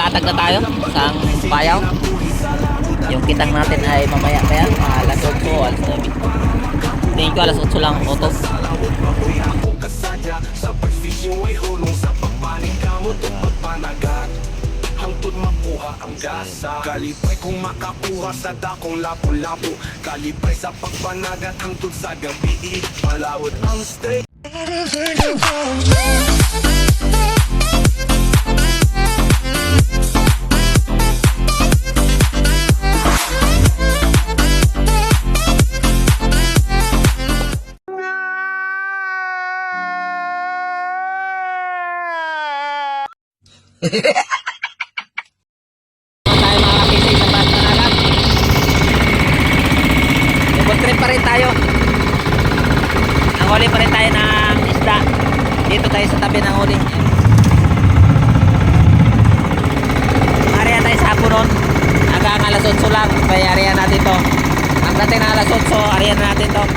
nakalatag na tayo sa payaw. Yung kitang natin ay mamaya pa yan, alas 8, alas 9. Tingin ko alas 8 lang ang utos. Sa pagsisyo ay hulong sa pagpanig kamot at pagpanagat hangtod makuha ang gasa. Kalipay kung makakuha sa dakong lapu-lapu, kalipay sa pagpanagat hangtod sa gabi. Palawod ang stay. Tayo mga kapisay sa Panagat. Double trip pa rin tayo. Nanghuli pa rin tayo ng isda. Dito tayo sa tabi ng huli. Ariya tayo sa hapon nun. Hanggang alas 8 lang. Kaya ariya natin to. Ang dating na alas 8, ariya na natin to.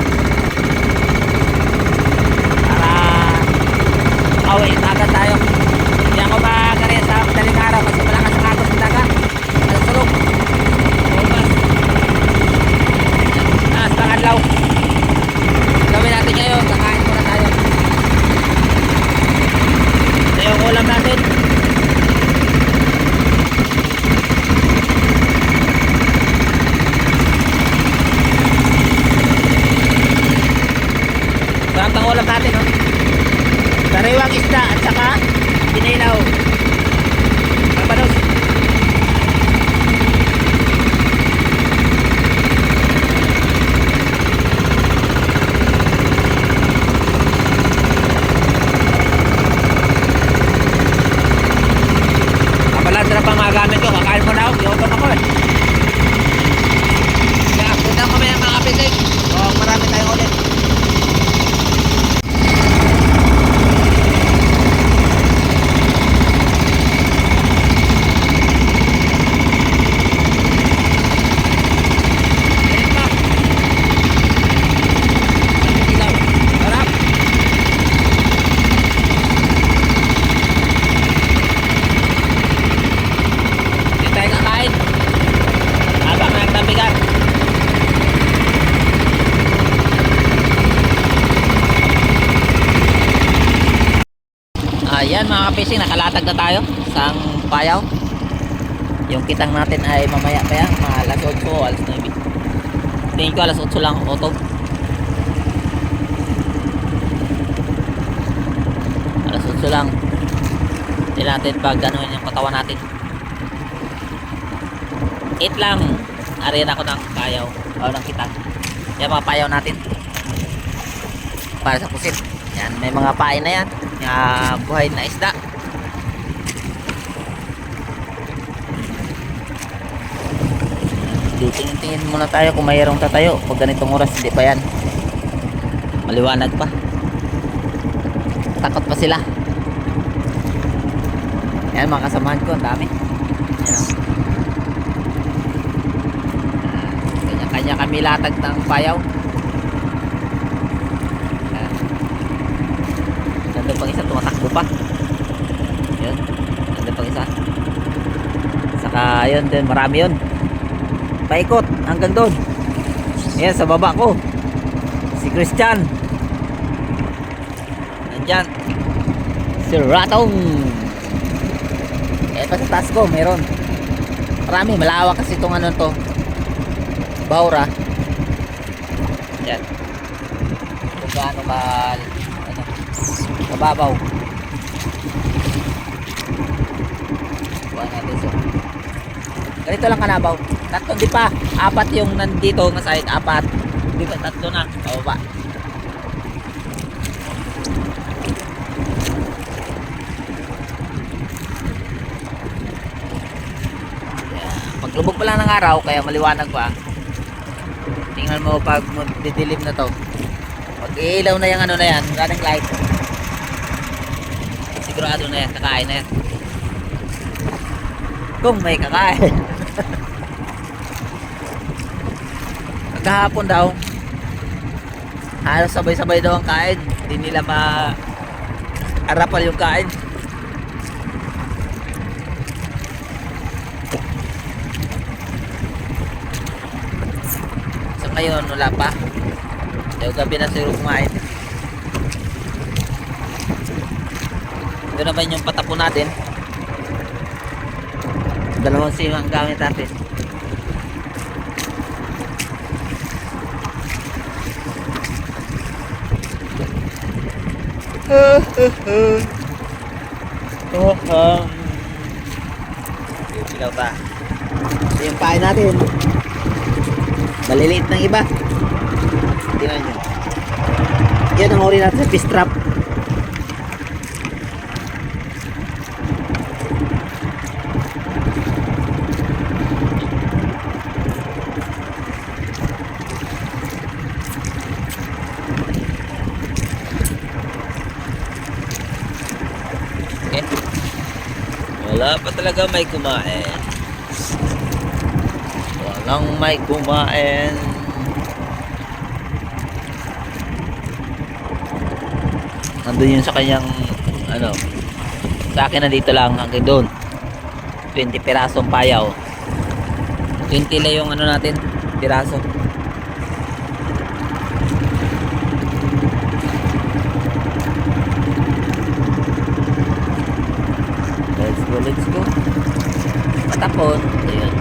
Para away, agad tayo. Hindi ako mag-ariya sa madaling araw kasi malakas ang agos ng dagat. Alas sulog. Bukas. Taas ng adlaw. Gawin natin ngayon. Kakain muna tayo. Ito yung ulam natin. Sarap ang ulam natin, no? Sariwang isda at saka pinilaw. Kapanos. Kapalan, sarap ang mga gamit ko. Kakain mo na ako. Iutom ako eh. Kaya, punta kami ang mga kapitig. O, marami tayong ulit. Ayan mga kapising, nakalatag na tayo sa payaw. Yung kitang natin ay mamaya pa yan, alas 8, alas 9. Tingin ko alas 8 lang ang auto. Alas 8 lang. Hindi natin pag gano'n yung katawan natin. 8 lang. Ariyan ako ng payaw o ng kitang. Yan mga payaw natin para sa pusit. Yan, may mga pain na yan. Buhay na isda. Tingin-tingin muna tayo kung mayroong tatayo. Pag ganitong oras hindi pa yan, maliwanag pa. Takot pa sila. Yan mga kasamahan ko, ang dami. Kanya-kanya kami latag ng payaw. Nandun pang isa, tumatakbo pa. Yun, nandun pang isa. Saka yun din, marami yun. Paikot hanggang doon. Ayan sa baba ko, si Christian. Nandyan si Ratong. Eh pa sa taas ko meron. Marami, malawak kasi itong ano to, Baura. Yan. Kung gaano ka kababaw. Buwan natin so. Ganito lang kanabaw. Tatlo, di pa. 4 yung nandito nga side. 4. Di ba? 3 na. Pababa. Paglubog pa lang ng araw, kaya maliwanag pa. Tingnan mo pag didilim na to. Pag ilaw na yung ano na yan, running light, sigurado na yan, kakain na yan. Kung may kakain. Kahapon daw, halos sabay-sabay daw ang kain. Hindi nila ma-arapal yung kain. ngayon, wala pa. Yung gabi na siguro kumain. Ito naman yung patapon natin. Dalawang sima ang gamit natin. Yung pilaw pa. Ito yung pain natin. Maliliit ng iba. Tingnan nyo. Yan ang uri natin sa fish trap. Okay. Wala pa talaga may kumain. Walang may kumain. Nandun yun sa kanyang ano, sa akin nandito lang hanggang doon 20 pirasong payaw. 20 lang yung ano natin piraso. Let's go. Patapon. Ayun.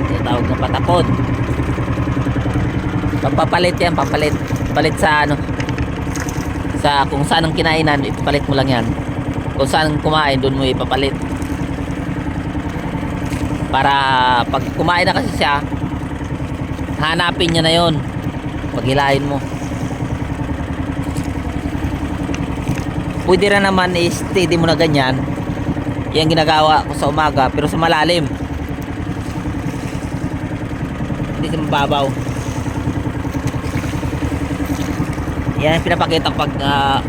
Tinatawag ng patapon. Pampapalit yan, pampalit. Palit sa ano, sa kung saan ang kinainan, ipapalit mo lang yan. Kung saan kumain, doon mo ipapalit. Para pag kumain na kasi siya, hanapin niya na yon. Paghilahin mo. Pwede rin naman i-steady mo na ganyan. Yan ginagawa ko sa umaga, pero sa malalim. Hindi sa mababaw. Yan ang pinapakita ko pag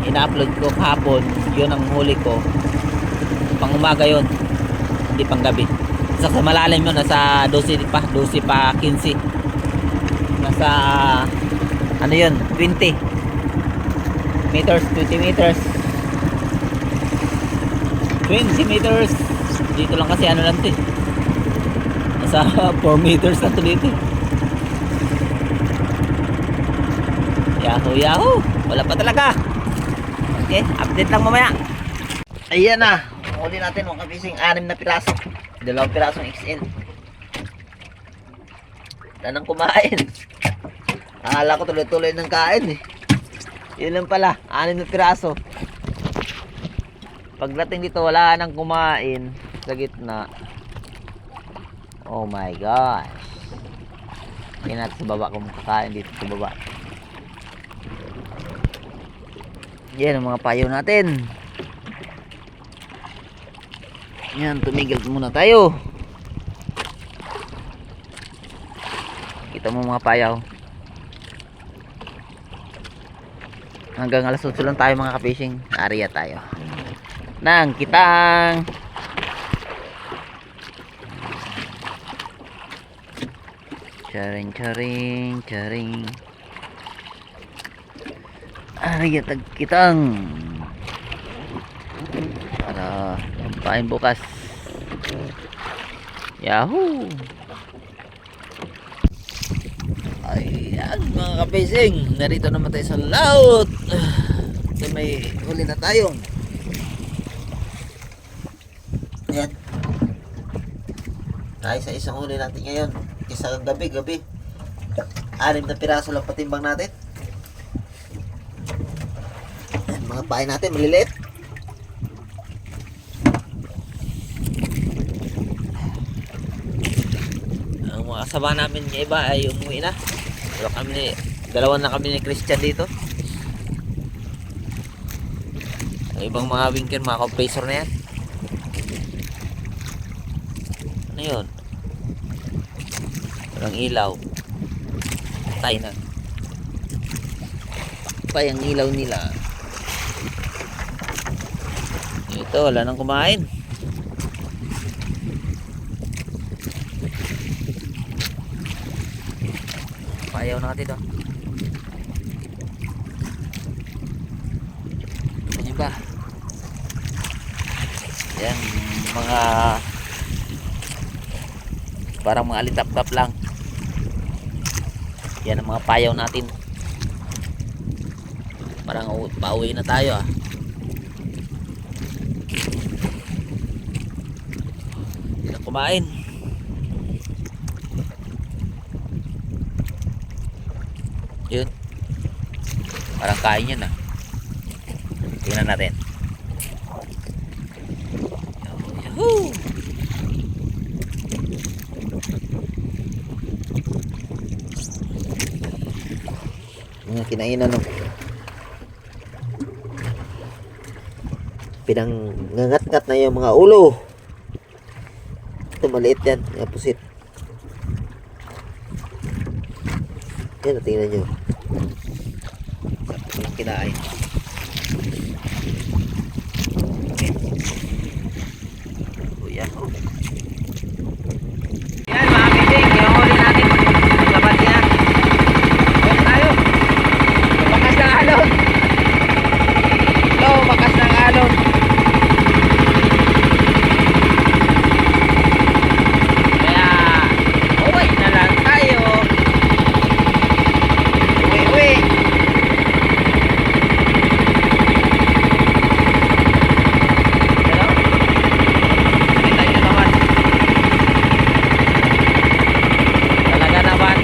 ina-upload ko kahapon. Yun ang huli ko. Pang umaga yun, hindi pang gabi. Sa malalim yun, nasa 12 pa 15. Nasa ano yun, 20 meters, 20 meters, 20 meters. Dito lang kasi ano lang ito, nasa 4 meters na ito dito. Yahoo, yahoo. Wala pa talaga. Okay, update lang mamaya. Ayan na, huli natin mga kabising 6 na piraso. 2 pirasong XL. Tanang kumain. Akala ko tuloy-tuloy ng kain eh. Yun lang pala, 6 na piraso. Pagdating dito wala nang kumain sa gitna. Oh my gosh. Tingnan natin sa baba kung kakain dito sa baba. Yan ang mga payo natin. Yan, tumigil muna tayo. Kita mo mga payaw. Hanggang alas 8 lang tayo mga ka-fishing. Area tayo nang kitang. Charing charing charing. Area tagkitang. Para pain bukas. Yahoo. Ayan mga ka-fishing, narito naman tayo sa laut. So may huli na tayo. Yan. Tayo sa isang huli natin ngayon. Isang gabi. 6 na piraso lang patimbang natin. Yan, mga pain natin maliliit. Ang mga kasama namin ng iba ay umuwi na. Dalawa na kami ni Christian dito. Ang ibang mga wingker, mga compressor na yan. Ano yun? Walang ilaw. Patay na. Patay ang ilaw nila. Ito, wala nang kumain. Payaw na natin ito. Ano ba? Yan, mga parang mga alitap-tap lang. Yan ang mga payaw natin. Parang pauwi na tayo ah. Hindi na kumain. Yun. Parang kain yan ah. Tingnan natin. Yahoo! Mga kinainan no. Pinangangat-ngat na yung mga ulo. Ito maliit yan, yung pusit. Yan, tingnan nyo. Sarap yung kinain. Yahoo! Yan mga piting, yung huli natin. Sabat niya. Huwag tayo. Bakas ng alon. Hello, bakas ng alon. Kaya, uwi na lang tayo. Uwi. Hello? Kita nyo naman. Talaga naman.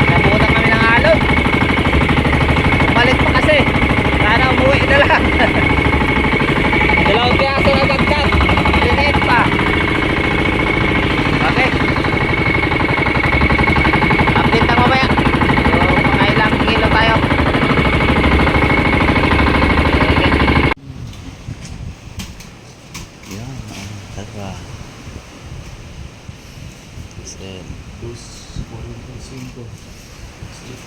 Nabutan kami ng alon. Bumalik pa kasi. Sana umuwi na lang. Dalawang piyaso na dagdag. Lineet pa. Okay. Update na mamaya. So, mga ilang kilo tayo. Yan, tara. Set. 2.45. Set.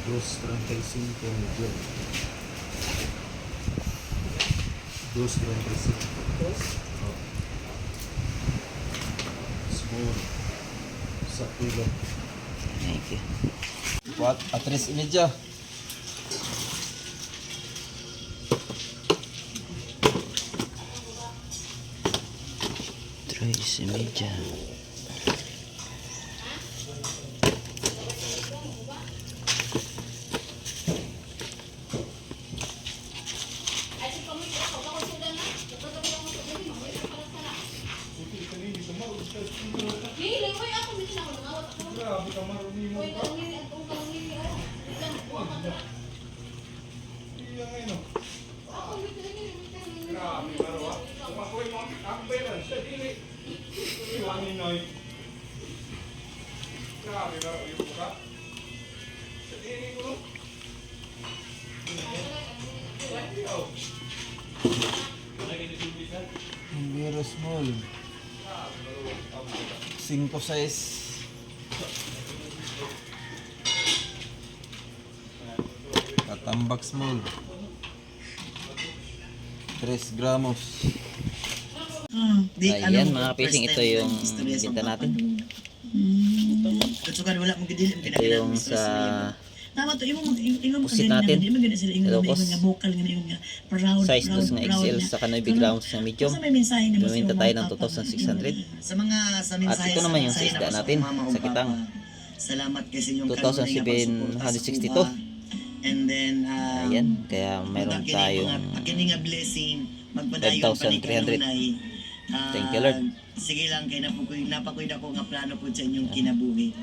Dos 35 medyo. 2.35. Oh. Small. Sa kilo. Thank you. Atris imedya. Trace media. Pero small. 5 size. Katambak small. 3 gramos. Ayan mga fishing, ito yung binta natin. Wala mong gidili Ito yung sa tama to imong imong pusit natin. sila ingon Ilocos. nga vocal nga ingon nga proud size 2 nga XL sa Kanoy grounds na medium. Sa may mensahe na Bumenta tayo ng 2,600. sa mga sa At mensahe ito naman yung mensahe sa isda na natin mama o sa Kitang. papa. Salamat kasi inyong 2,762. and then Ayan, kaya mayroon tayong kini nga blessing magpadayon 5,300. Thank you, Lord. Sige lang kay napakuy dako nga plano po sa inyong kinabuhi.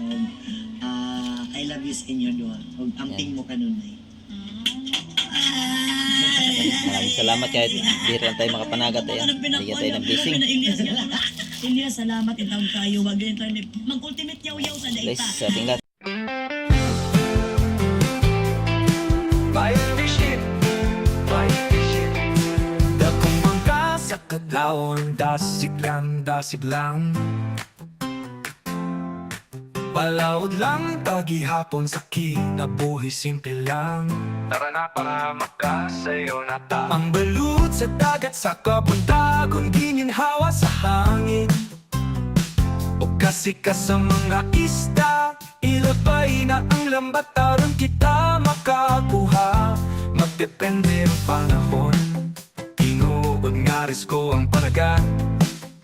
I love you sa inyo duha. Og amping mo kanunay. maraming salamat kahit di rin tayo makapanagat. Ayan, bigyan tayo ng blessing. Elias, salamat itawag kayo. Wag ganito mag-ultimate yaw-yaw sa Bless daita. sa ating lahat. Bayan Bishit, dakong mangga sa kadlaon, dasig lang. Palawod lang, tagihapon sa kinabuhi, simple lang. Tara na para makasayo na ta. Ang balut sa dagat sa kapuntagon, gininhawa sa hangin. Kasika sa mga isda, ilabay na ang lambat aron kita makakuha. Magdepende ang panahon, tinuod nga risko ang panagat.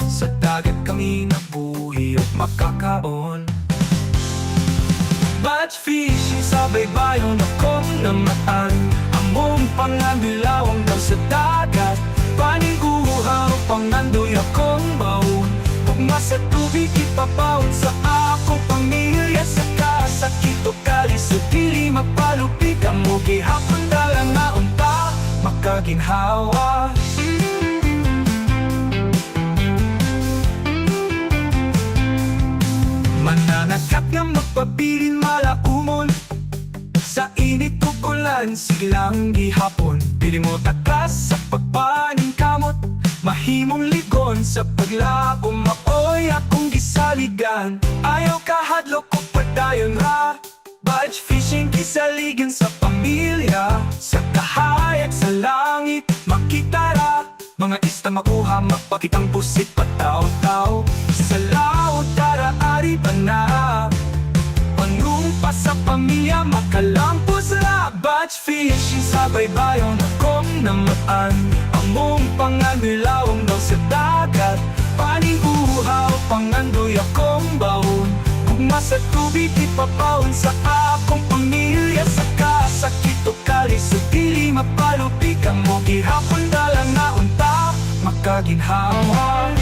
Sa dagat kami nabuhi at makakaon. Batch fishing sa baybayon akong namataan. Among pangabilawang daw sa dagat, paniguha o pangandoy akong baon. Pugma sa tubig ipapaon sa akong pamilya. Sa kasakit o kalis o dili mapalupig. Amo gihapon dalang nga unta makaginhawa. Mananagkat nga magpabilin malaumon. Sa init tukulan silang gihapon. Pili mo takas sa pagpaning kamot. Mahimong ligon sa paglako. Maoy akong gisaligan. Ayaw kahadlok o padayon ra. Batch fishing kisaligan sa pamilya. Sa kahayag sa langit makita ra. Mga ista makuha magpakitang pusit pataw-taw. Sa laot tara ari pa na. Panumpa sa pamilya makalampos ra. Batch fishing sa baybayon akong namataan. Among panganilawang daw sa dagat. Paniguhaw pangandoy akong baon. Gugma sa tubig ipapaon sa akong pamilya. Sa kasakit o kalis o dili mapalupig. Amo gihapon dalang na unta makaginhawa.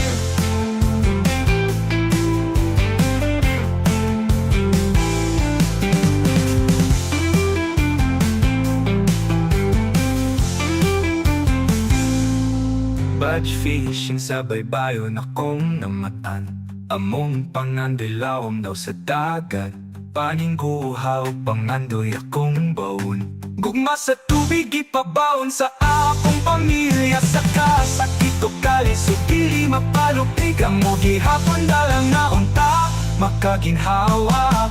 Batch fishing sa baybayon akong namatan. Among pangandilawom daw sa dagat. Paningguhaw pangandoy akong baon. Gugma sa tubig ipabaon sa akong pamilya. Sa kasakit o kalis o dili mapalupig. Amo gihapon dalang na unta makaginhawa.